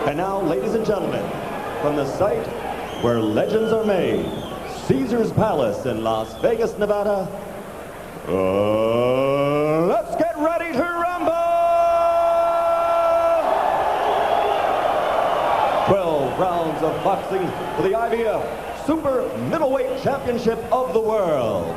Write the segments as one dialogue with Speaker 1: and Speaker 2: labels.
Speaker 1: And now, ladies and gentlemen, from the site where legends are made, Caesar's Palace in Las Vegas, Nevada, let's get ready to rumble! 12 rounds of boxing for the IBF Super Middleweight Championship of the World.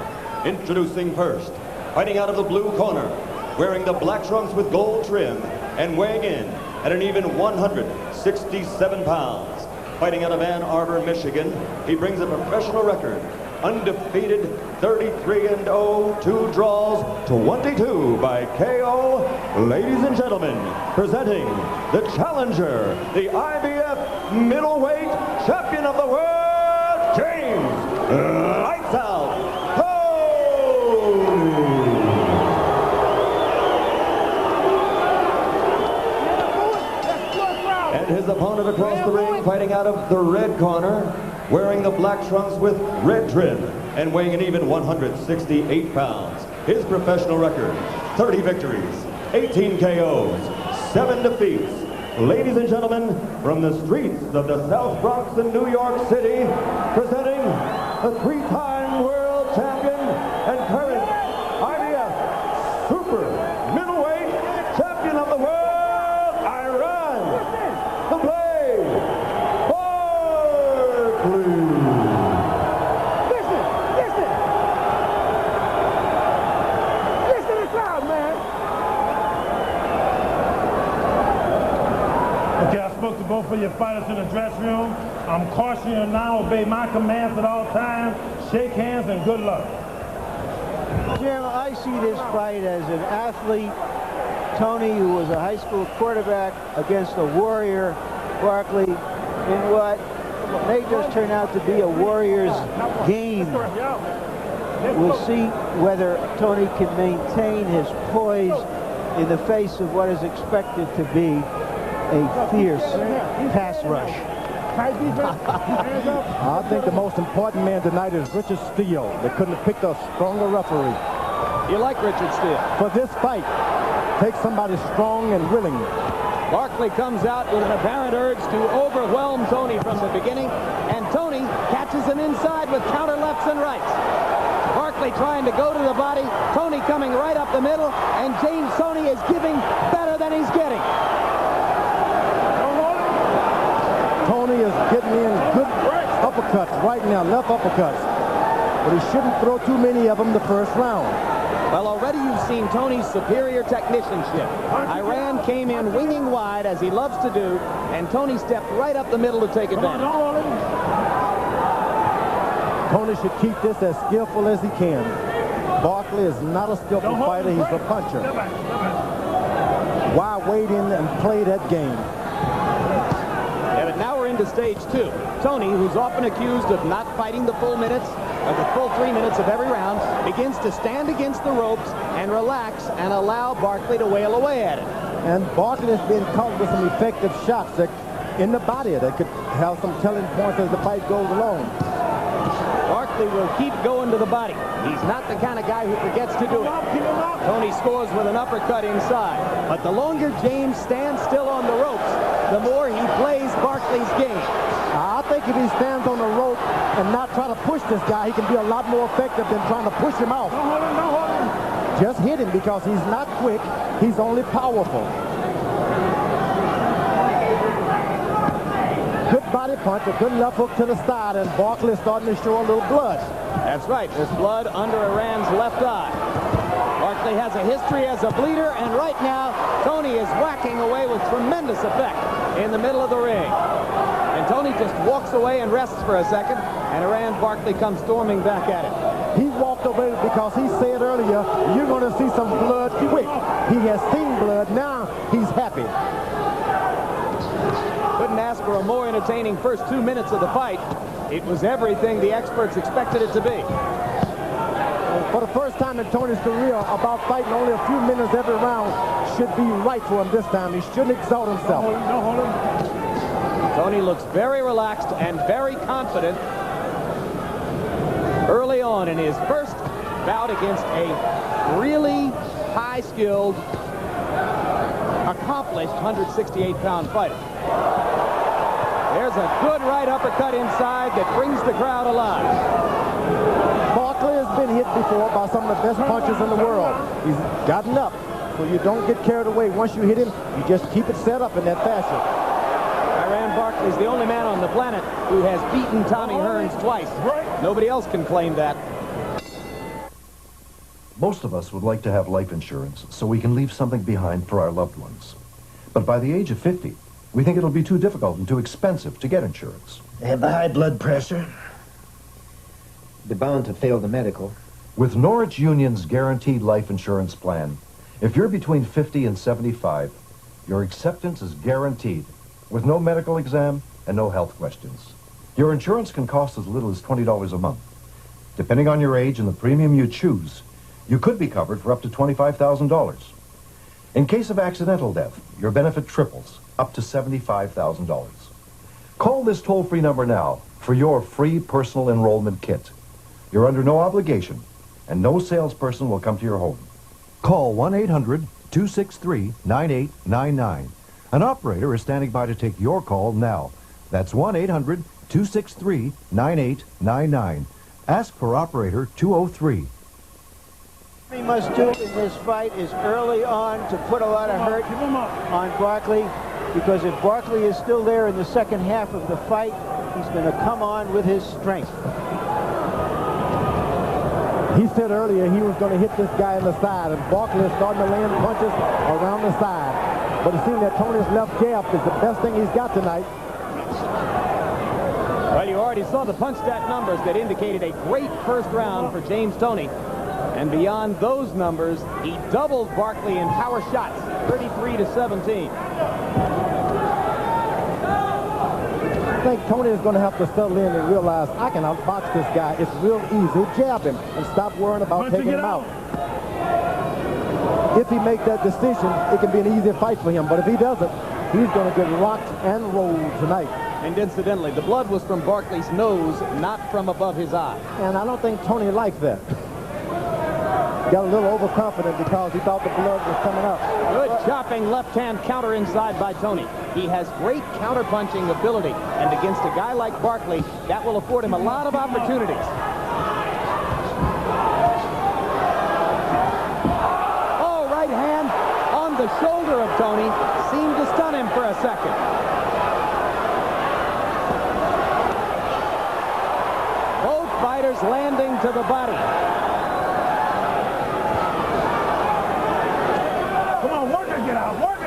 Speaker 1: Introducing first, fighting out of the blue corner, wearing the black trunks with gold trim and weighing in at an even 167 pounds. Fighting out of Ann Arbor, Michigan, he brings a professional record, undefeated 33-0, 2 draws, 22 by KO. Ladies and gentlemen, presenting the challenger, the IBF Middleweight Champion of the World, James Lights Out TONEY. And his opponent across the ring, fighting out of the red corner, wearing the black trunks with red trim and weighing an even 168 pounds. His professional record, 30 victories, 18 KOs, 7 defeats. Ladies and gentlemen, from the streets of the South Bronx in New York City, presenting the 3-time world champion and current IBF Super Middleweight Champion of the World, BARKLEY. Listen to the crowd, man.
Speaker 2: Okay, I spoke to both of your fighters in the dressing room. I'm cautioning you now, obey my commands at all times. Shake hands and good luck.
Speaker 3: Jim, I see this fight as an athlete, Tony, who was a high school quarterback, against a warrior, Barkley, in what may just turn out to be a warrior's game. We'll see whether Tony can maintain his poise in the face of what is expected to be a fierce pass rush.
Speaker 4: I think the most important man tonight is Richard Steele. They couldn't have picked a stronger referee.
Speaker 5: You like Richard Steele?
Speaker 4: For this fight, take somebody strong and willing.
Speaker 5: Barkley comes out with an apparent urge to overwhelm Tony from the beginning, and Tony catches him inside with counter lefts and rights. Barkley trying to go to the body, Tony coming right up the middle, and James Tony is giving better than he's getting.
Speaker 4: Tony is getting in good uppercuts right now, left uppercuts. But he shouldn't throw too many of them the first round.
Speaker 5: Well, already you've seen Tony's superior technicianship. Iran came in winging wide, as he loves to do, and Tony stepped right up the middle to take advantage.
Speaker 4: Tony should keep this as skillful as he can. Barkley is not a skillful fighter, he's a puncher. Why wait in and play that game?
Speaker 5: Yeah, but now we're into stage 2. Tony, who's often accused of not fighting the full minutes, of the full 3 minutes of every round, begins to stand against the ropes and relax and allow Barkley to wail away at it.
Speaker 4: And Barkley has been caught with some effective shots that in the body that could have some telling points as the fight goes along.
Speaker 5: Barkley will keep going to the body. He's not the kind of guy who forgets to do it. Tony scores with an uppercut inside. But the longer James stands still on the ropes, the more he plays Barkley's game.
Speaker 4: I think if he stands on the rope and not try to push this guy, he can be a lot more effective than trying to push him off. Just hit him because he's not quick, he's only powerful. Good body punch, a good left hook to the side, and Barkley is starting to show a little blood.
Speaker 5: That's right, there's blood under Iran's left eye. Barkley has a history as a bleeder, and right now, Tony is whacking away with tremendous effect in the middle of the ring. And Tony just walks away and rests for a second, and Iran Barkley comes storming back at him.
Speaker 4: He walked away because he said earlier, you're going to see some blood quick. He has seen blood, now he's happy.
Speaker 5: Couldn't ask for a more entertaining first 2 minutes of the fight. It was everything the experts expected it to be.
Speaker 4: For the first time in Tony's career, about fighting only a few minutes every round should be right for him this time. He shouldn't exalt himself.
Speaker 5: Tony looks very relaxed and very confident early on in his first bout against a really high-skilled, accomplished 168-pound fighter. There's a good right uppercut inside that brings the crowd alive.
Speaker 4: Barkley has been hit before by some of the best punchers in the world. He's gotten up, so you don't get carried away. Once you hit him, you just keep it set up in that fashion.
Speaker 5: Barkley's the only man on the planet who has beaten Tommy Hearns twice. Nobody else can claim that.
Speaker 6: Most of us would like to have life insurance so we can leave something behind for our loved ones. But by the age of 50, we think it'll be too difficult and too expensive to get insurance.
Speaker 7: They have the high blood pressure. They're bound to fail the medical.
Speaker 6: With Norwich Union's guaranteed life insurance plan, if you're between 50 and 75, your acceptance is guaranteed, with no medical exam and no health questions. Your insurance can cost as little as $20 a month. Depending on your age and the premium you choose, you could be covered for up to $25,000. In case of accidental death, your benefit triples, up to $75,000. Call this toll-free number now for your free personal enrollment kit. You're under no obligation, and no salesperson will come to your home. Call 1-800-263-9899. An operator is standing by to take your call now. That's 1-800-263-9899. Ask for operator 203.
Speaker 3: What he must do in this fight is early on to put a lot of hurt on Barkley, because if Barkley is still there in the second half of the fight, he's going to come on with his strength.
Speaker 4: He said earlier he was going to hit this guy in the side, and Barkley is starting to land punches around the side. But it seems that Tony's left jab is the best thing he's got tonight.
Speaker 5: Well, you already saw the punch stat numbers that indicated a great first round for James Toney. And beyond those numbers, he doubled Barkley in power shots, 33-17.
Speaker 4: I think Tony is going to have to settle in and realize I can outbox this guy. It's real easy. Jab him and stop worrying about taking him out. If he makes that decision, it can be an easy fight for him. But if he doesn't, he's going to get rocked and rolled tonight.
Speaker 5: And incidentally, the blood was from Barkley's nose, not from above his eye.
Speaker 4: And I don't think Tony liked that. Got a little overconfident because he thought the blood was coming up.
Speaker 5: Good chopping left-hand counter inside by Toney. He has great counter-punching ability, and against a guy like Barkley, that will afford him a lot of opportunities. Oh, right hand on the shoulder of Toney. Seemed to stun him for a second. Both fighters landing to the body.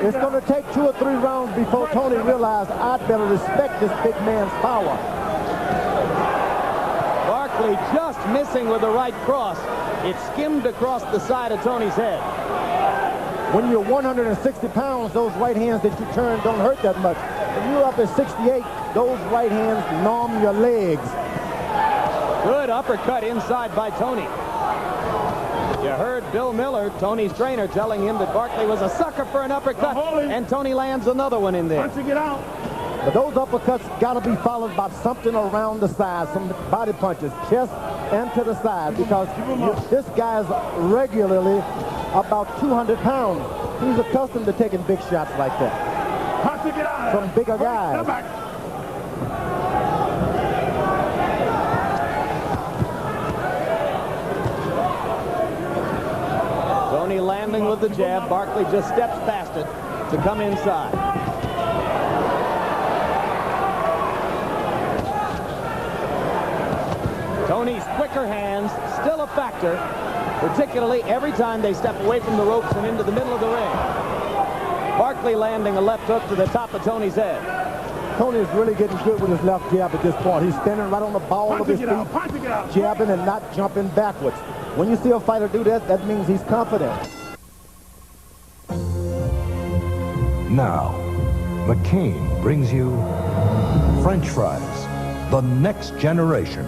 Speaker 4: It's going to take 2 or 3 rounds before Tony realized I'd better respect this big man's power.
Speaker 5: Barkley just missing with the right cross. It skimmed across the side of Toney's head.
Speaker 4: When you're 160 pounds, those right hands that you turn don't hurt that much. When you're up at 68, those right hands numb your legs.
Speaker 5: Good uppercut inside by Toney. You heard Bill Miller, Toney's trainer, telling him that Barkley was a sucker for an uppercut, and Toney lands another one in there.
Speaker 2: Once you get out.
Speaker 4: But those uppercuts got to be followed by something around the side, some body punches, chest and to the side, because this guy's regularly about 200 pounds. He's accustomed to taking big shots like that from bigger guys.
Speaker 5: Toney landing with the jab. Barkley just steps past it to come inside. Toney's quicker hands still a factor, particularly every time they step away from the ropes and into the middle of the ring. Barkley landing a left hook to the top of Toney's head.
Speaker 4: Tony is really getting good with his left jab at this point. He's standing right on the ball of his feet, jabbing and not jumping backwards. When you see a fighter do that, that means he's confident.
Speaker 8: Now, McCain brings you French fries, the next generation.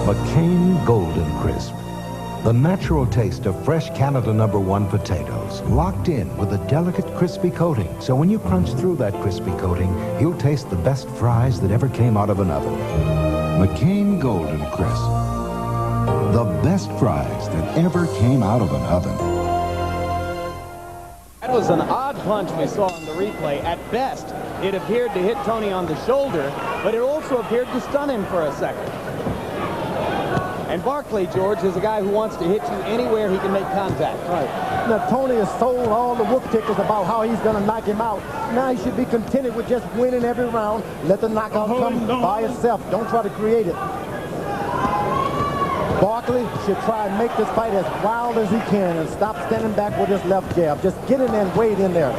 Speaker 8: McCain Golden Crisp. The natural taste of fresh Canada #1 potatoes, locked in with a delicate crispy coating. So when you crunch through that crispy coating, you'll taste the best fries that ever came out of an oven. McCain Golden Crisp. The best fries that ever came out of an oven.
Speaker 5: was an odd punch we saw on the replay. At best, it appeared to hit Tony on the shoulder, but it also appeared to stun him for a second. And Barkley, George, is a guy who wants to hit you anywhere he can make contact.
Speaker 4: Right. Now, Tony has sold all the whoop tickets about how he's going to knock him out. Now he should be contented with just winning every round. Let the knockout come by itself. Don't try to create it. Barkley should try and make this fight as wild as he can and stop standing back with his left jab. Just get in there and wade in there.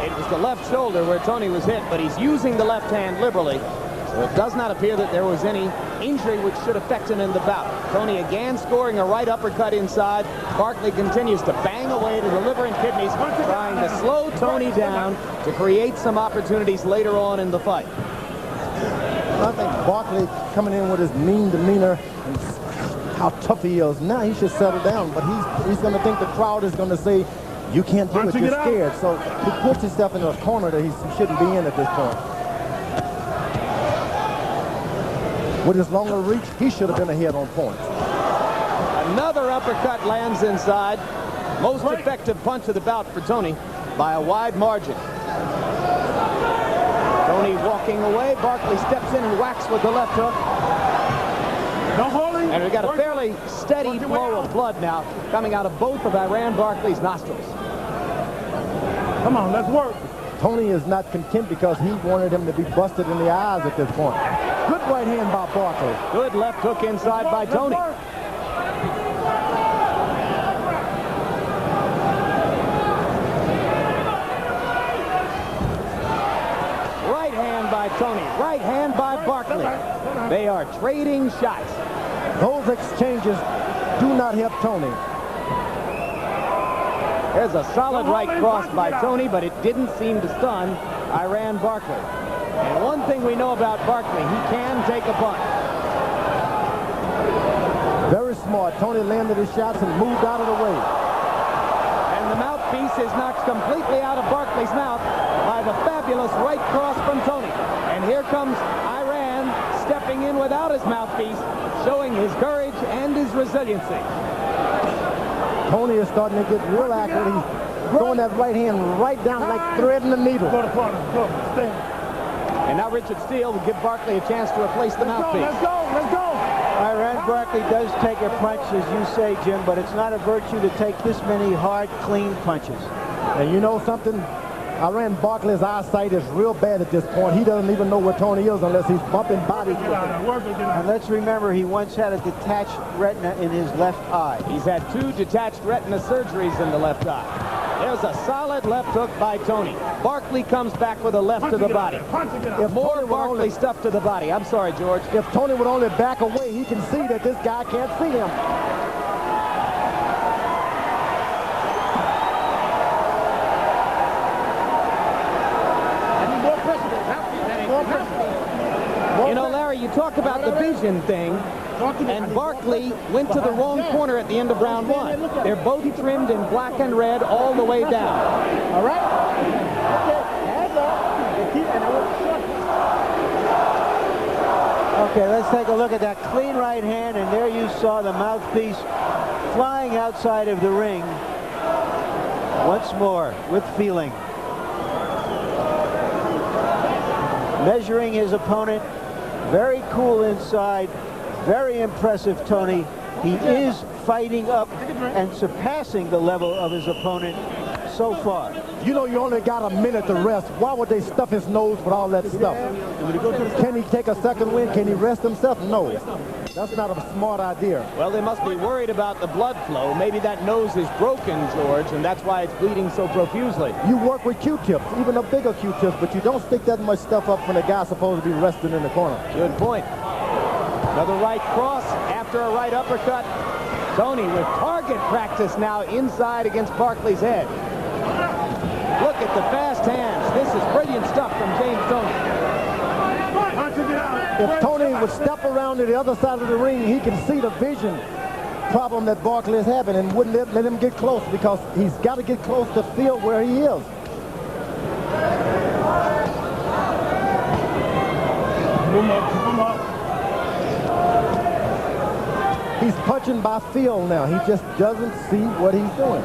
Speaker 5: It was the left shoulder where Tony was hit, but he's using the left hand liberally. So it does not appear that there was any injury which should affect him in the bout. Tony again scoring a right uppercut inside. Barkley continues to bang away to the liver and kidneys, trying to slow Tony down to create some opportunities later on in the fight.
Speaker 4: I think Barkley coming in with his mean demeanor and how tough he is. Now he should settle down, but he's going to think the crowd is going to say, you can't do it, you're scared. So he puts himself in a corner that he shouldn't be in at this point. With his longer reach, he should have been ahead on points.
Speaker 5: Another uppercut lands inside. Most effective punch of the bout for Tony by a wide margin. Tony walking away. Barkley steps in and whacks with the left hook. And we've got a fairly steady flow of blood now coming out of both of Iran Barkley's nostrils.
Speaker 2: Come on, let's work.
Speaker 4: Tony is not content because he wanted him to be busted in the eyes at this point. Good right hand by Barkley.
Speaker 5: Good left hook inside by Tony. Right hand by Tony. Right hand by Barkley. They are trading shots.
Speaker 4: Those exchanges do not help Tony.
Speaker 5: There's a solid right cross by Tony, but it didn't seem to stun Iran Barkley. And one thing we know about Barkley, he can take a punch.
Speaker 4: Very smart. Tony landed his shots and moved out of the way.
Speaker 5: And the mouthpiece is knocked completely out of Barkley's mouth by the fabulous right cross from Tony. And here comes Iran stepping in without his mouthpiece, showing his courage and his resiliency.
Speaker 4: Tony is starting to get real accurate. He's throwing that right hand right down like threading the needle.
Speaker 2: Go to the corner. Go. Stay.
Speaker 5: And now Richard Steele will give Barkley a chance to replace the mouthpiece.
Speaker 2: Let's go. Let's go.
Speaker 3: Iran Barkley does take a punch, as you say, Jim, but it's not a virtue to take this many hard, clean punches.
Speaker 4: And you know something? Iran Barkley's eyesight is real bad at this point. He doesn't even know where Tony is unless he's bumping bodies with him.
Speaker 3: And let's remember, he once had a detached retina in his left eye.
Speaker 5: He's had 2 detached retina surgeries in the left eye. There's a solid left hook by Tony. Barkley comes back with a left to the body.
Speaker 4: If
Speaker 5: More Barkley stuff to the body. I'm sorry, George.
Speaker 4: If Tony would only back away, he can see that this guy can't see him.
Speaker 5: You know, Larry, you talk about the vision thing, and Barkley went to the wrong corner at the end of round 1. They're both trimmed in black and red all the way down.
Speaker 3: All right? Okay, hands up. Okay, let's take a look at that clean right hand, and there you saw the mouthpiece flying outside of the ring. Once more, with feeling. Measuring his opponent. Very cool inside. Very impressive, Tony. He is fighting up and surpassing the level of his opponent so far.
Speaker 4: You know you only got a minute to rest. Why would they stuff his nose with all that stuff? Can he take a second win? Can he rest himself? No. That's not a smart idea.
Speaker 5: Well, they must be worried about the blood flow. Maybe that nose is broken, George, and that's why it's bleeding so profusely.
Speaker 4: You work with Q-tips, even a bigger Q-tips, but you don't stick that much stuff up when the guy's supposed to be resting in the corner.
Speaker 5: Good point. Another right cross after a right uppercut. Tony with target practice now inside against Barkley's head. Look at the fast hands. This is brilliant stuff from James Toney.
Speaker 4: If Tony would step around to the other side of the ring, he can see the vision problem that Barkley is having and wouldn't let him get close, because he's got to get close to feel where he is. He's punching by feel now. He just doesn't see what he's doing.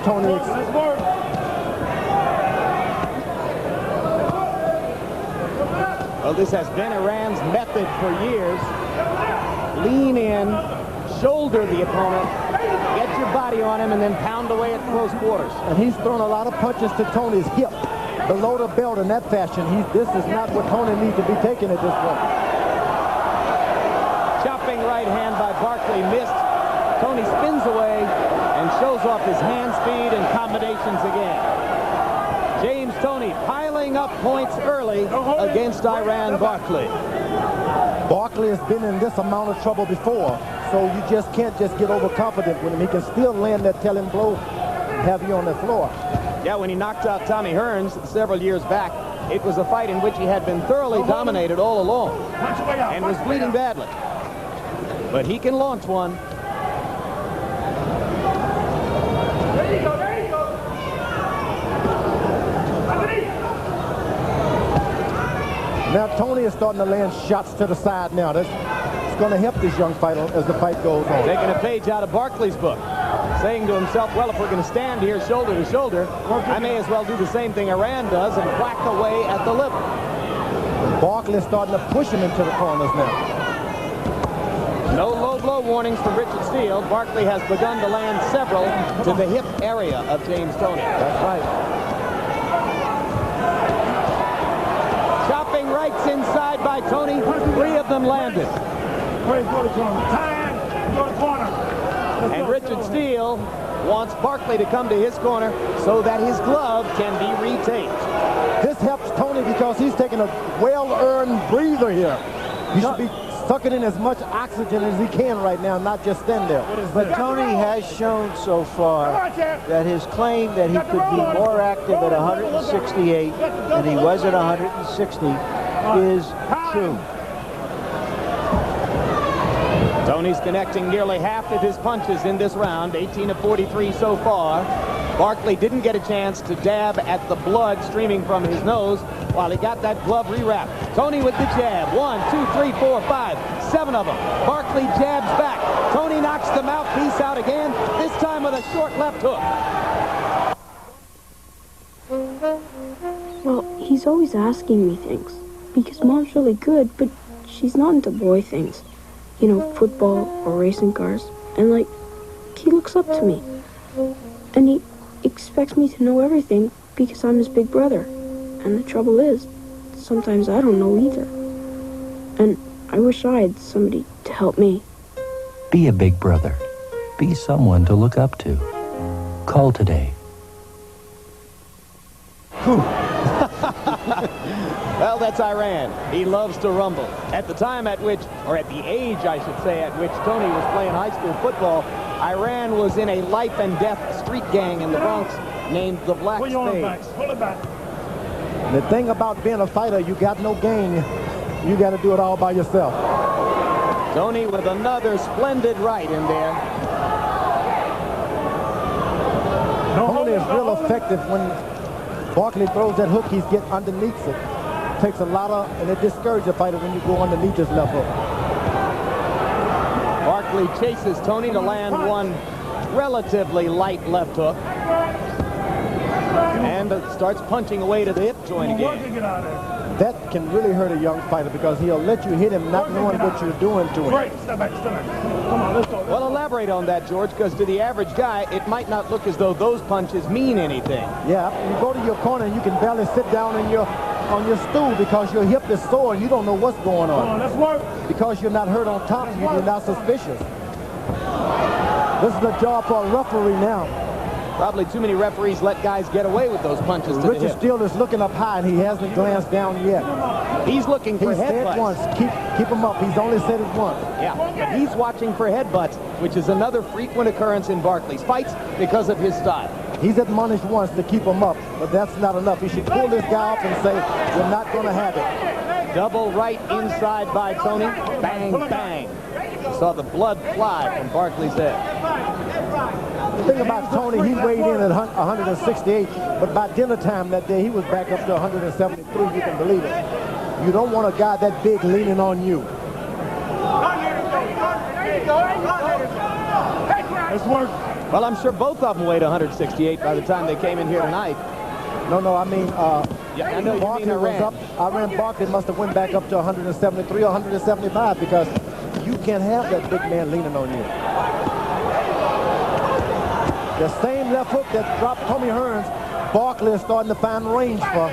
Speaker 4: Tony.
Speaker 2: Let's work.
Speaker 5: Well, this has been Iran's method for years. Lean in, shoulder the opponent, get your body on him, and then pound away at close quarters.
Speaker 4: And he's thrown a lot of punches to Tony's hip, below the belt in that fashion. This is not what Tony needs to be taking at this point.
Speaker 5: Chopping right hand by Barkley missed. Tony spins away and shows off his hand speed and combinations again. James Toney piling up points early against Iran Barkley.
Speaker 4: Barkley has been in this amount of trouble before, so you just can't just get overconfident with him. He can still land that telling blow, have you on the floor.
Speaker 5: Yeah, when he knocked out Tommy Hearns several years back, it was a fight in which he had been thoroughly dominated all along and was bleeding badly. But he can launch one.
Speaker 2: There you go, there you go.
Speaker 4: Now Tony is starting to land shots to the side now. It's going to help this young fighter as the fight goes on.
Speaker 5: Taking a page out of Barkley's book, saying to himself, well, if we're going to stand here shoulder to shoulder, I may as well do the same thing Iran does and whack away at the liver.
Speaker 4: Barkley is starting to push him into the corners now.
Speaker 5: No low blow warnings from Richard Steele. Barkley has begun to land several to the hip area of James Toney.
Speaker 4: That's right.
Speaker 5: Chopping rights inside by Toney. 3 of them landed.
Speaker 2: Go to corner. Time. Go to corner.
Speaker 5: And Richard Steele wants Barkley to come to his corner so that his glove can be retaped.
Speaker 4: This helps Tony because he's taking a well-earned breather here. He should be sucking in as much oxygen as he can right now, not just stand there.
Speaker 3: But Tony has shown so far that his claim that he could be more active at 168 than he was at 160 is true.
Speaker 5: Tony's connecting nearly half of his punches in this round, 18 of 43 so far. Barkley didn't get a chance to dab at the blood streaming from his nose while he got that glove rewrapped. Tony with the jab. 1, 2, 3, 4, 5, 7 of them. Barkley jabs back. Tony knocks the mouthpiece out again, this time with a short left hook.
Speaker 9: Well, he's always asking me things because Mom's really good, but she's not into boy things. You know, football or racing cars. And, like, he looks up to me. And he expects me to know everything because I'm his big brother. And the trouble is, sometimes I don't know either. And I wish I had somebody to help me.
Speaker 10: Be a big brother. Be someone to look up to. Call today.
Speaker 5: Well, that's Iran. He loves to rumble. At the time at which, or at the age, I should say, at which Toney was playing high school football, Iran was in a life and death street gang in the Bronx named the Black
Speaker 2: Pull your arm back.
Speaker 5: Spades.
Speaker 2: Pull it back.
Speaker 4: The thing about being a fighter, you got no game. You got to do it all by yourself.
Speaker 5: Toney with another splendid right in there.
Speaker 4: Tony is real effective when Barkley throws that hook. He's getting underneath it. Takes a lot of, and it discourages a fighter when you go underneath his left hook.
Speaker 5: Barkley chases Toney to land one relatively light left hook. And starts punching away to the hip joint again.
Speaker 4: That can really hurt a young fighter because he'll let you hit him not knowing what you're doing to him.
Speaker 2: Great. Step back, step back. Come on, let's go.
Speaker 5: Well, elaborate on that, George, because to the average guy, it might not look as though those punches mean anything.
Speaker 4: Yeah, you go to your corner and you can barely sit down on your stool because your hip is sore and you don't know what's going on.
Speaker 2: Come on, let's work.
Speaker 4: Because you're not hurt on top, you're not suspicious. This is a job for a referee now.
Speaker 5: Probably too many referees let guys get away with those punches to the
Speaker 4: Richard
Speaker 5: hip.
Speaker 4: Steele is looking up high and he hasn't glanced down yet.
Speaker 5: He's looking for
Speaker 4: He said
Speaker 5: headbutts.
Speaker 4: once, keep him up. He's only said it once.
Speaker 5: Yeah, but he's watching for headbutts, which is another frequent occurrence in Barkley's fights because of his style.
Speaker 4: He's admonished once to keep him up, but that's not enough. He should pull this guy up and say, we're not going to have it.
Speaker 5: Double right inside by Toney. Bang, bang. You saw the blood fly from Barkley's head.
Speaker 4: The thing about Toney, he weighed in at 168, but by dinner time that day, he was back up to 173, you can believe it. You don't want a guy that big leaning on you.
Speaker 2: Let's work.
Speaker 5: Well, I'm sure both of them weighed 168 by the time they came in here tonight.
Speaker 4: No, I mean,
Speaker 5: Yeah, I know you
Speaker 4: Barkley
Speaker 5: mean
Speaker 4: was
Speaker 5: Iran.
Speaker 4: up. Iran Barkley must have went back up to 173 or 175 because you can't have that big man leaning on you. The same left hook that dropped Tommy Hearns, Barkley is starting to find range for.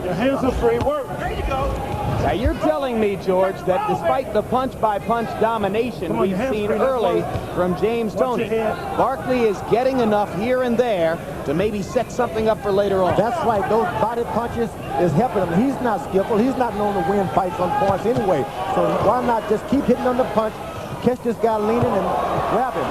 Speaker 2: Your hands are free. Work. There you go.
Speaker 5: Now, you're telling me, George, that despite the punch-by-punch domination we've seen early from James Toney, Barkley is getting enough here and there to maybe set something up for later on.
Speaker 4: That's right. Those body punches is helping him. He's not skillful. He's not known to win fights on points anyway. So why not just keep hitting on the punch, catch this guy leaning, and grab him.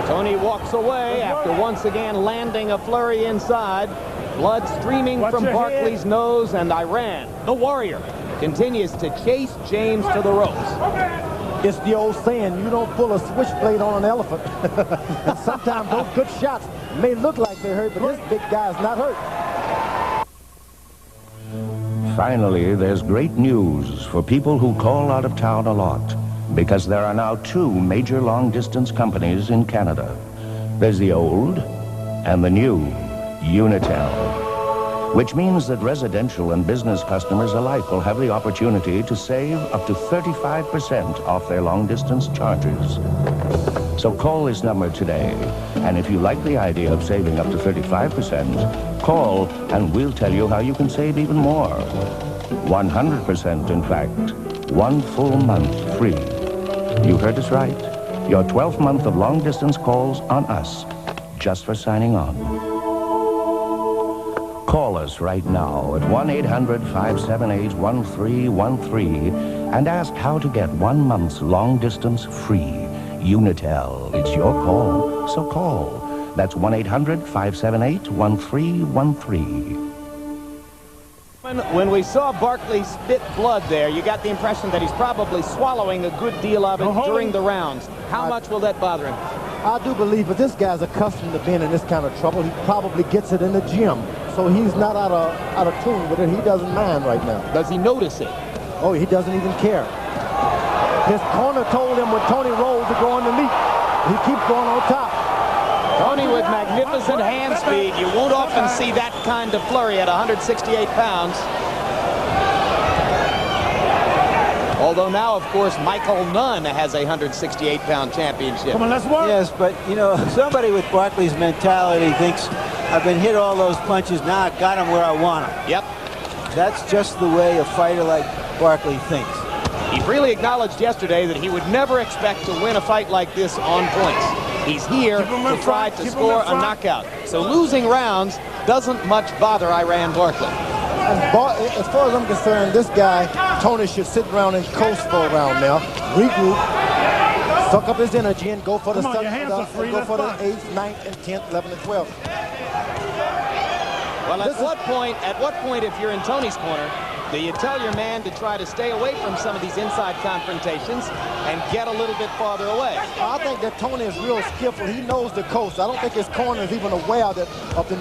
Speaker 5: Toney walks away after once again landing a flurry inside. Blood streaming from Barkley's nose, and Iran, the Warrior, continues to chase James to the ropes.
Speaker 4: It's the old saying, you don't pull a switchblade on an elephant. And sometimes those good shots may look like they hurt, but this big guy's not hurt.
Speaker 11: Finally, there's great news for people who call out of town a lot, because there are now 2 major long-distance companies in Canada. There's the old and the new Unitel, which means that residential and business customers alike will have the opportunity to save up to 35% off their long-distance charges. So call this number today, and if you like the idea of saving up to 35%, call and we'll tell you how you can save even more. 100%, in fact. 1 full month free. You heard us right. Your 12th month of long-distance calls on us, just for signing on. Call us right now at 1-800-578-1313 and ask how to get 1 month's long-distance free. Unitel, it's your call, so call. That's 1-800-578-1313.
Speaker 5: When we saw Barkley spit blood there, you got the impression that he's probably swallowing a good deal of it during the rounds. How much will that bother him?
Speaker 4: I do believe, but this guy's accustomed to being in this kind of trouble. He probably gets it in the gym, so he's not out of tune with it. He doesn't mind right now.
Speaker 5: Does he notice it?
Speaker 4: Oh, he doesn't even care. His corner told him when Toney rolls to go on the meat. He keeps going on top.
Speaker 5: Toney with magnificent hand speed. You won't often see that kind of flurry at 168 pounds. Although now, of course, Michael Nunn has a 168-pound championship.
Speaker 2: Come on, let's work.
Speaker 3: Yes, but, you know, somebody with Barkley's mentality thinks, I've been hit all those punches, now I got him where I want him.
Speaker 5: Yep.
Speaker 3: That's just the way a fighter like Barkley thinks.
Speaker 5: He freely acknowledged yesterday that he would never expect to win a fight like this on points. He's here to try to score a knockout. So losing rounds doesn't much bother Iran Barkley.
Speaker 4: As far as I'm concerned, this guy, Toney, should sit around and coast for a round now. Regroup, suck up his energy, and go for the 7th, go for the 8th, 9th, and 10th, 11th, and 12th.
Speaker 5: Well, at what point, if you're in Toney's corner, do you tell your man to try to stay away from some of these inside confrontations and get a little bit farther away?
Speaker 4: I think that Toney is real skillful. He knows the coast. I don't think his corner is even aware of the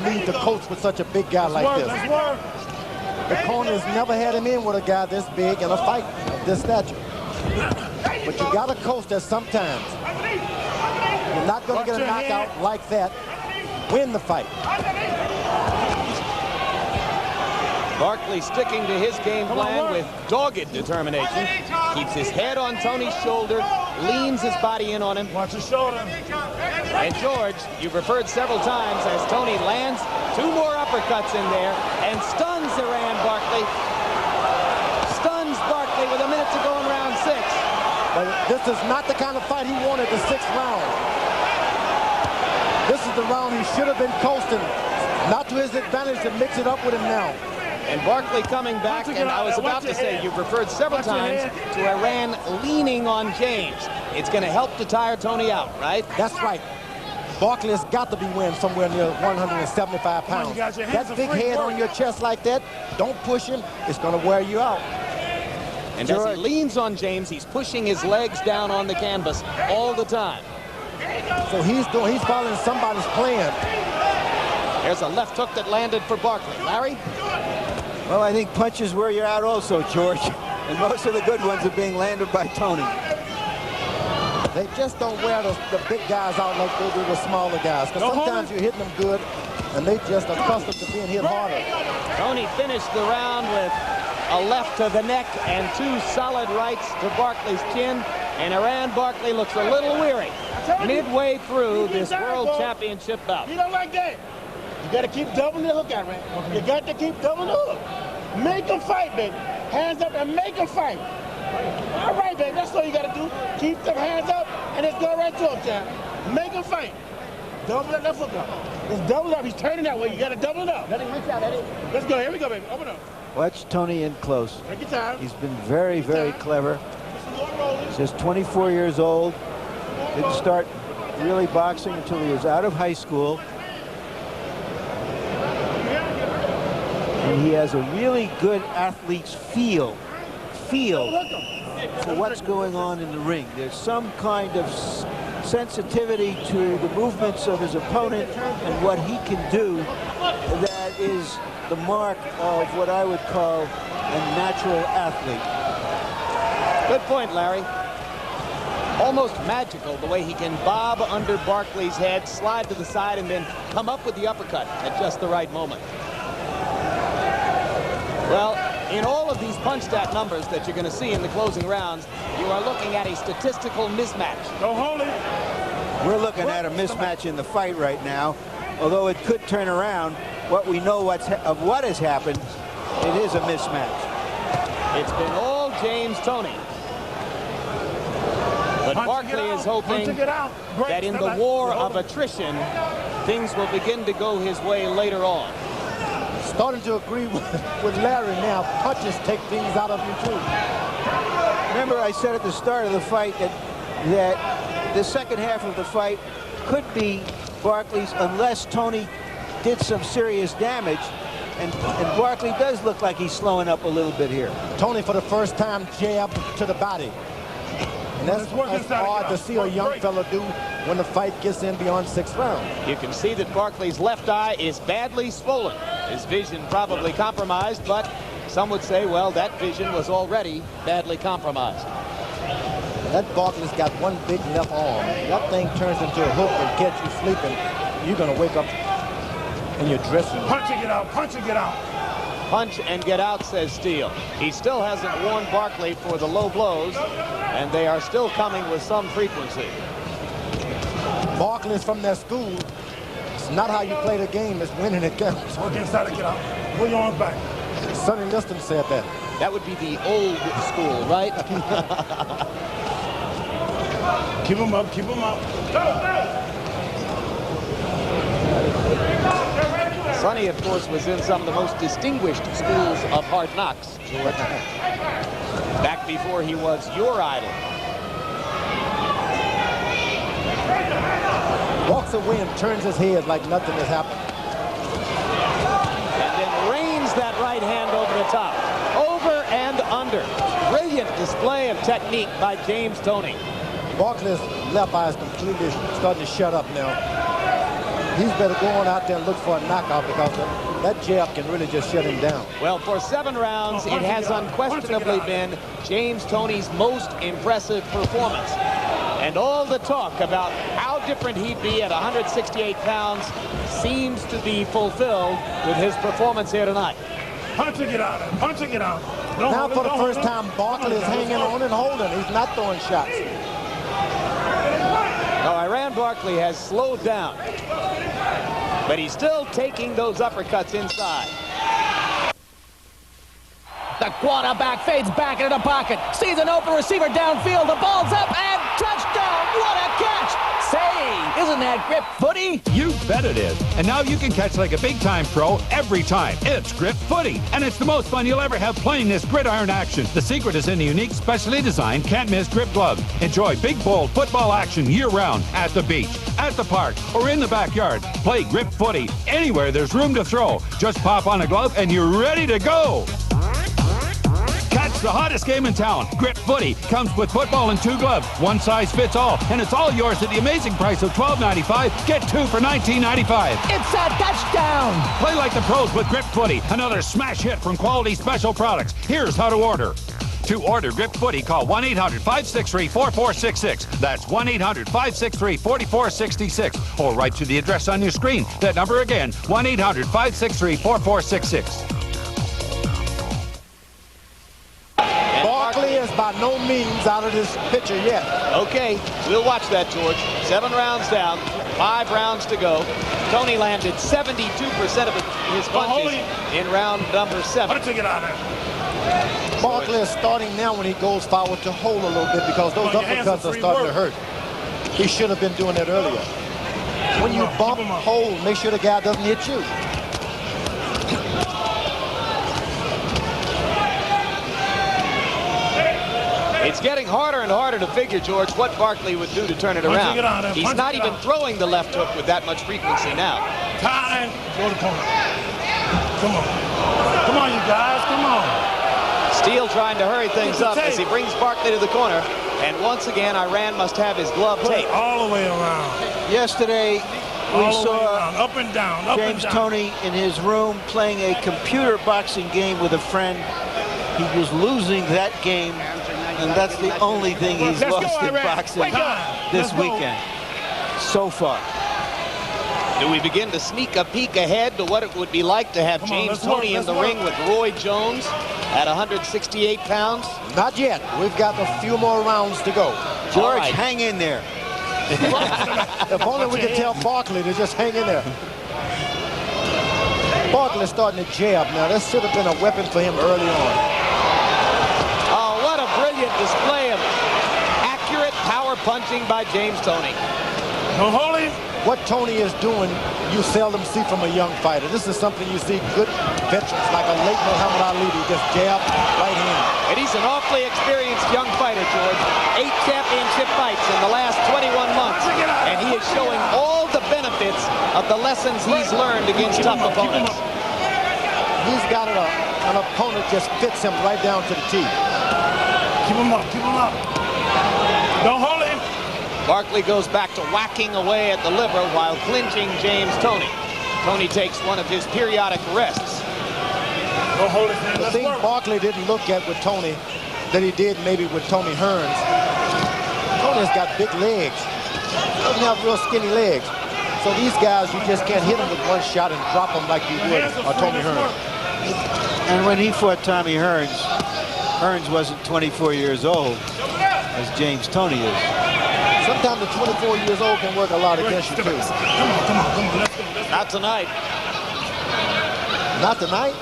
Speaker 4: need to coach with such a big guy like this. The corner's never had him in with a guy this big in a fight of this stature. But you got to coach that sometimes. You're not going to get a knockout like that. Win the fight.
Speaker 5: Barkley sticking to his game plan with dogged determination. Keeps his head on Toney's shoulder, leans his body in on him.
Speaker 2: Watch his shoulder.
Speaker 5: And George, you've referred several times as Toney lands 2 more uppercuts in there and stuns Iran Barkley. Stuns Barkley with a minute to go in round 6.
Speaker 4: But this is not the kind of fight he wanted the 6th round. This is the round he should have been coasting. Not to his advantage to mix it up with him now.
Speaker 5: And Barkley coming back, and I was about to say, you've referred several times to Iran leaning on James. It's going to help to tire Toney out, right?
Speaker 4: That's right. Barkley has got to be weighing somewhere near 175 pounds. That big head on your chest like that, don't push him. It's going to wear you out.
Speaker 5: And as he leans on James, he's pushing his legs down on the canvas all the time.
Speaker 4: So he's following somebody's plan.
Speaker 5: There's a left hook that landed for Barkley. Larry?
Speaker 3: Well, I think punches wear you out also, George. And most of the good ones are being landed by Toney.
Speaker 4: They just don't wear the big guys out like they do the smaller guys. Because sometimes you're hitting them good, and they just accustomed to being hit harder.
Speaker 5: Tony finished the round with a left to the neck and 2 solid rights to Barkley's chin. And Barkley looks a little weary midway through this World Championship bout.
Speaker 2: You don't like that? You got to keep doubling the hook out, man. You got to keep doubling the hook. Make them fight, baby. Hands up and make them fight. All right, baby. That's all you got to do. Keep them hands up and just go right to him, champ. Make them fight. Double that left hook up. Just double it up. He's turning that way. You got to double it up. Let him reach out, Eddie. Let's go. Here we go, baby. Open up.
Speaker 3: Watch Tony in close.
Speaker 2: Take your time.
Speaker 3: He's been very, very clever. He's just 24 years old. Didn't start really boxing until he was out of high school. And he has a really good athlete's feel for what's going on in the ring. There's some kind of sensitivity to the movements of his opponent and what he can do that is the mark of what I would call a natural athlete.
Speaker 5: Good point, Larry. Almost magical the way he can bob under Barkley's head, slide to the side, and then come up with the uppercut at just the right moment. Well, in all of these punch-stat numbers that you're going to see in the closing rounds, you are looking at a statistical mismatch.
Speaker 2: Don't hold it.
Speaker 3: We're looking at a mismatch in the fight right now. Although it could turn around, what we know of what has happened, it is a mismatch.
Speaker 5: It's been all James Toney. But Barkley is hoping that in the war of attrition, things will begin to go his way later on.
Speaker 4: Starting to agree with Larry now. Punches take things out of you, too.
Speaker 3: Remember, I said at the start of the fight that the second half of the fight could be Barkley's unless Tony did some serious damage. And Barkley does look like he's slowing up a little bit here.
Speaker 4: Tony, for the first time, jab to the body. And that's hard to see a young fella do when the fight gets in beyond 6 rounds.
Speaker 5: You can see that Barkley's left eye is badly swollen. His vision probably compromised, but some would say, well, that vision was already badly compromised.
Speaker 4: That Barkley's got one big left arm. That thing turns into a hook and catch you sleeping. You're going to wake up in your dressing room.
Speaker 2: Punch and get out. Punch and get out.
Speaker 5: Punch and get out, says Steele. He still hasn't warned Barkley for the low blows, and they are still coming with some frequency.
Speaker 4: Barkley's from their school. It's not how you play the game, it's winning it counts.
Speaker 2: Work inside and get out. Pull your arms back.
Speaker 4: Sonny Liston said that.
Speaker 5: That would be the old school, right?
Speaker 2: Keep him up, keep him up.
Speaker 5: Sonny, of course, was in some of the most distinguished schools of hard knocks. Back before he was your idol.
Speaker 4: Walks away and turns his head like nothing has happened.
Speaker 5: And then rains that right hand over the top. Over and under. Brilliant display of technique by James Toney.
Speaker 4: Barkley's left eye is completely starting to shut up now. He's better go on out there and look for a knockout because that jab can really just shut him down.
Speaker 5: Well, for 7 rounds, it has unquestionably been James Toney's most impressive performance. And all the talk about how different he'd be at 168 pounds seems to be fulfilled with his performance here tonight.
Speaker 2: Punch and get out. Punch and get out.
Speaker 4: Now for the first time, Barkley is hanging on and holding. He's not throwing shots.
Speaker 5: No, Barkley has slowed down, but he's still taking those uppercuts inside.
Speaker 12: The quarterback fades back into the pocket, sees an open receiver downfield, the ball's up, and touchdown! What a catch! Say, isn't that grip footy?
Speaker 13: You bet it is. And now you can catch like a big-time pro every time. It's grip footy, and it's the most fun you'll ever have playing this gridiron action. The secret is in the unique, specially designed can't-miss grip glove. Enjoy big, bold football action year-round at the beach, at the park, or in the backyard. Play grip footy anywhere there's room to throw. Just pop on a glove, and you're ready to go. Catch the hottest game in town. Grip Footy comes with football and 2 gloves. One size fits all, and it's all yours at the amazing price of $12.95. Get 2 for $19.95.
Speaker 12: It's a touchdown!
Speaker 13: Play like the pros with Grip Footy. Another smash hit from Quality Special Products. Here's how to order. To order Grip Footy, call 1-800-563-4466. That's 1-800-563-4466. Or write to the address on your screen. That number again, 1-800-563-4466.
Speaker 4: Barkley is by no means out of this picture yet.
Speaker 5: Okay, we'll watch that, George. 7 rounds down, 5 rounds to go. Tony landed 72% of his punches in round number 7.
Speaker 4: Barkley is starting now when he goes forward to hold a little bit because those uppercuts are starting to hurt. He should have been doing that earlier. When you bump, hold, make sure the guy doesn't hit you.
Speaker 5: It's getting harder and harder to figure, George, what Barkley would do to turn it around. He's not even throwing the left hook with that much frequency now.
Speaker 2: Time. Go to corner. Come on. Come on, you guys. Come on.
Speaker 5: Steele trying to hurry things up as he brings Barkley to the corner. And once again, Iran must have his glove taped.
Speaker 2: All the way around.
Speaker 3: Yesterday, we saw
Speaker 2: up and down,
Speaker 3: James Toney in his room playing a computer boxing game with a friend. He was losing that game, and that's the only thing he's lost in boxing this weekend so far.
Speaker 5: Do we begin to sneak a peek ahead to what it would be like to have James Toney in the ring with Roy Jones at 168 pounds?
Speaker 4: Not yet. We've got a few more rounds to go.
Speaker 3: George, hang in there.
Speaker 4: If only we could tell Barkley to just hang in there. Barkley's starting to jab now. This should have been a weapon for him early on.
Speaker 5: Oh, what a brilliant display of accurate power punching by James Toney.
Speaker 4: What Toney is doing, you seldom see from a young fighter. This is something you see good veterans like a late Muhammad Ali. He just jab right hand.
Speaker 5: And he's an awfully experienced young fighter, George. 8 championship fights in the last 21 months. And he is showing all the benefits of the lessons he's learned against tough opponents.
Speaker 4: He's got an opponent just fits him right down to the teeth.
Speaker 2: Keep him up. Keep him up. Don't hold him.
Speaker 5: Barkley goes back to whacking away at the liver while clinching James Toney. Toney takes one of his periodic rests.
Speaker 4: The thing Barkley didn't look at with Toney that he did maybe with Tony Hearns. Toney's got big legs. He doesn't have real skinny legs. So these guys, you just can't hit them with one shot and drop them like you would Tony Hearns.
Speaker 3: And when he fought Tommy Hearns, Hearns wasn't 24 years old as James Toney is.
Speaker 4: Sometimes the 24 years old can work a lot against you, too.
Speaker 2: Come on. Let's go.
Speaker 5: Not tonight.
Speaker 4: Not tonight?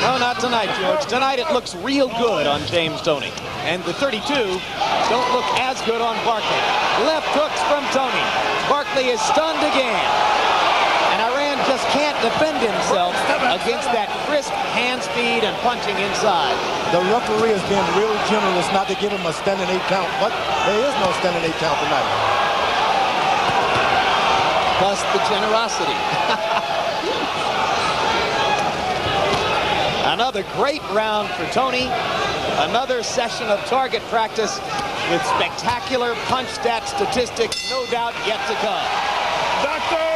Speaker 5: No, not tonight, George. Tonight it looks real good on James Toney. And the 32 don't look as good on Barkley. Left hooks from Toney. Barkley is stunned again. And Iran just can't defend himself against that crisp hand speed and punching inside.
Speaker 4: The referee is being real generous not to give him a standing 8 count, but there is no standing 8 count tonight.
Speaker 5: Plus the generosity. Another great round for Toney. Another session of target practice with spectacular punch stat statistics, no doubt yet to come.
Speaker 2: Doctor!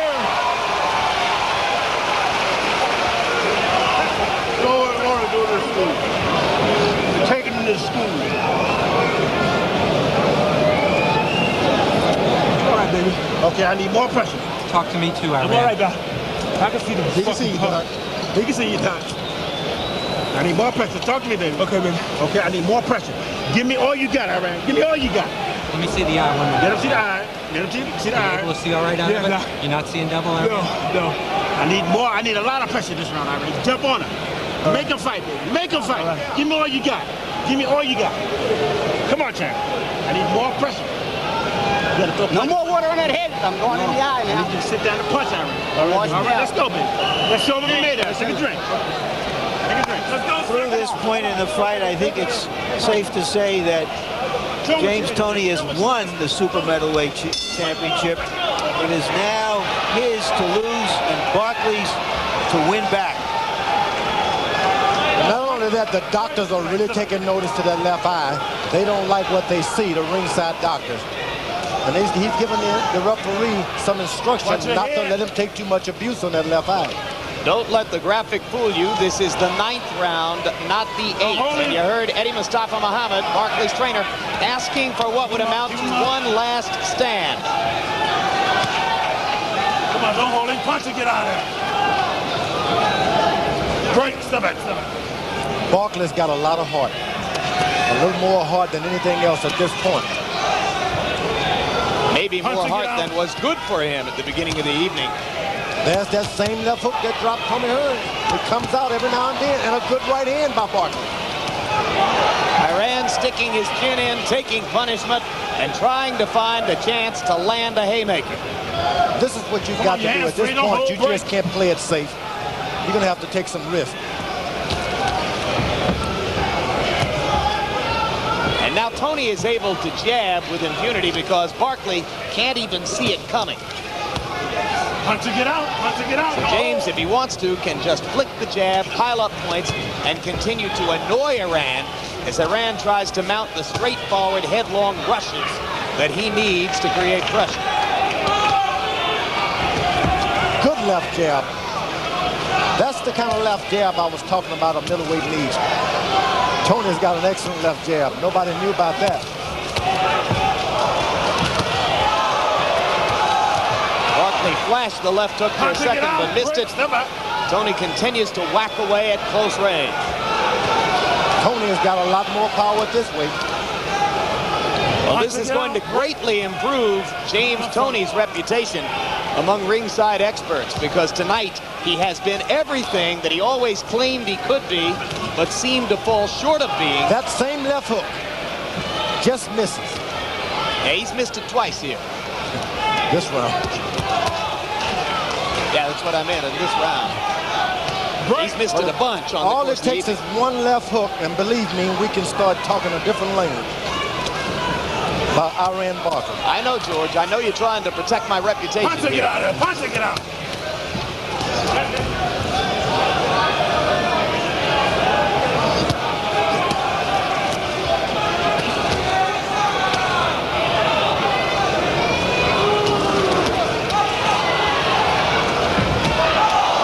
Speaker 2: Go to this school. Take him to school. All right, baby. Okay, I need more pressure.
Speaker 14: Talk to me too, Iran.
Speaker 2: I'm all right, Doc. I can see the
Speaker 4: He can see you, Doc.
Speaker 2: He can see you, Doc. I need more pressure. Talk to me, baby. Okay, baby. Okay, I need more pressure. Give me all you got, Iran. Give me all you got.
Speaker 14: Let me see the eye one more.
Speaker 2: Let him see the eye. Let him see the eye.
Speaker 14: Able to see all right out of it?
Speaker 2: Doc.
Speaker 14: You're not seeing double, Iran?
Speaker 2: No. I need more. I need a lot of pressure this round, Iran. Jump on him. Make him fight, baby. Make him fight. Give me all you got. Give me all you got. Come on, champ. I need more pressure.
Speaker 15: No more water on that head. I'm going in the eye now.
Speaker 2: I need you to sit down and punch, Iran. All right, let's go, baby. Let's show them we made it. Take a drink. Take a drink. Let's go.
Speaker 3: Through this point in the fight, I think it's safe to say that James Toney has won the super middleweight championship. It is now his to lose and Barkley's to win back.
Speaker 4: Not only that, the doctors are really taking notice to that left eye. They don't like what they see, the ringside doctors. And he's giving the referee some instructions not to let him take too much abuse on that left eye.
Speaker 12: Don't let the graphic fool you. This is the 9th round, not the 8th. And you heard Eddie Mustafa Muhammad, Barkley's trainer, asking for what would amount to one last stand.
Speaker 2: Come on, don't hold him. Punch and get out of there. Great. Step back, step back.
Speaker 4: Barkley's got a lot of heart. A little more heart than anything else at this point.
Speaker 12: Maybe more heart than was good for him at the beginning of the evening.
Speaker 4: There's that same left hook that dropped Tommy Hearns. It comes out every now and then, and a good right hand by Barkley.
Speaker 12: Iran sticking his chin in, taking punishment, and trying to find a chance to land a haymaker.
Speaker 4: This is what you've got to do at this point. You just can't play it safe. You're going to have to take some risks.
Speaker 12: And now Toney is able to jab with impunity because Barkley can't even see it coming.
Speaker 2: Punch to get out, punch to get out.
Speaker 12: So James, if he wants to, can just flick the jab, pile up points, and continue to annoy Iran as Iran tries to mount the straightforward, headlong rushes that he needs to create pressure.
Speaker 4: Good left jab. That's the kind of left jab I was talking about on middleweight leagues. Toney's got an excellent left jab. Nobody knew about that.
Speaker 12: Barkley flashed the left hook for a second, but missed it. Toney continues to whack away at close range.
Speaker 4: Toney has got a lot more power this way.
Speaker 12: Well, this is going to greatly improve James Toney's reputation among ringside experts, because tonight he has been everything that he always claimed he could be, but seemed to fall short of being.
Speaker 4: That same left hook just misses.
Speaker 12: Yeah, he's missed it twice here.
Speaker 4: This round.
Speaker 12: Yeah, that's what I meant in this round. He's missed it a bunch on the
Speaker 4: All
Speaker 12: course
Speaker 4: it takes is one left hook, and believe me, we can start talking a different language about Iran Barkley.
Speaker 12: I know, George. I know you're trying to protect my reputation.
Speaker 2: Punch to get out of there. Punch to get out.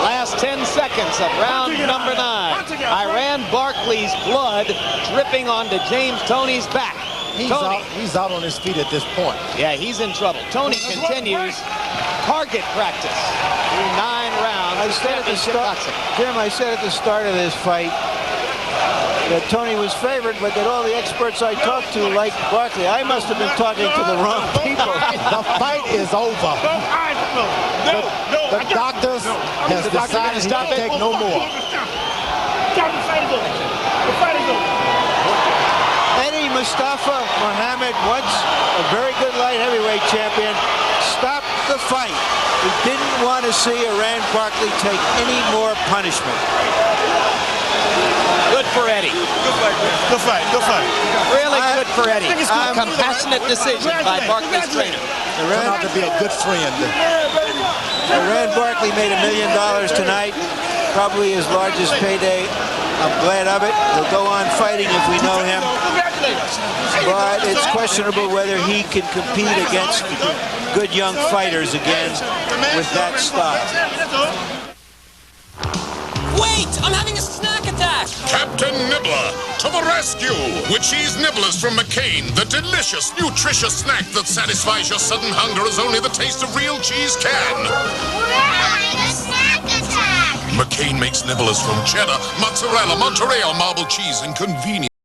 Speaker 12: Last 10 seconds of round number 9. Iran Barkley's blood dripping onto James Toney's back.
Speaker 4: He's out on his feet at this point.
Speaker 12: Yeah, he's in trouble. Toney continues target practice through 9 rounds.
Speaker 3: I said at the start, Jim, I said at the start of this fight that Toney was favored, but that all the experts I talked to liked Barkley. I must have been talking to the wrong people.
Speaker 4: The fight is over. The doctors has decided he can take no more.
Speaker 2: Stop, the fight is over. The fight is over.
Speaker 3: Eddie Mustafa Muhammad, once a very good light heavyweight champion, stopped the fight. He didn't want to see Iran Barkley take any more punishment.
Speaker 12: Good for Eddie.
Speaker 2: Good fight, man. Good fight, good fight.
Speaker 12: Really good for Eddie. A compassionate decision by Barkley's trainer.
Speaker 4: Turned out to be a good friend.
Speaker 3: Iran Barkley made $1 million tonight, probably his largest payday. I'm glad of it. He'll go on fighting if we know him. But it's questionable whether he can compete against good young fighters again with that style.
Speaker 16: Wait! I'm having a snack attack!
Speaker 17: Captain Nibbler, to the rescue! With cheese nibblers from McCain, the delicious, nutritious snack that satisfies your sudden hunger as only the taste of real cheese can.
Speaker 18: We're having a snack attack!
Speaker 17: McCain makes nibblers from cheddar, mozzarella, Montreal marble cheese, and convenient.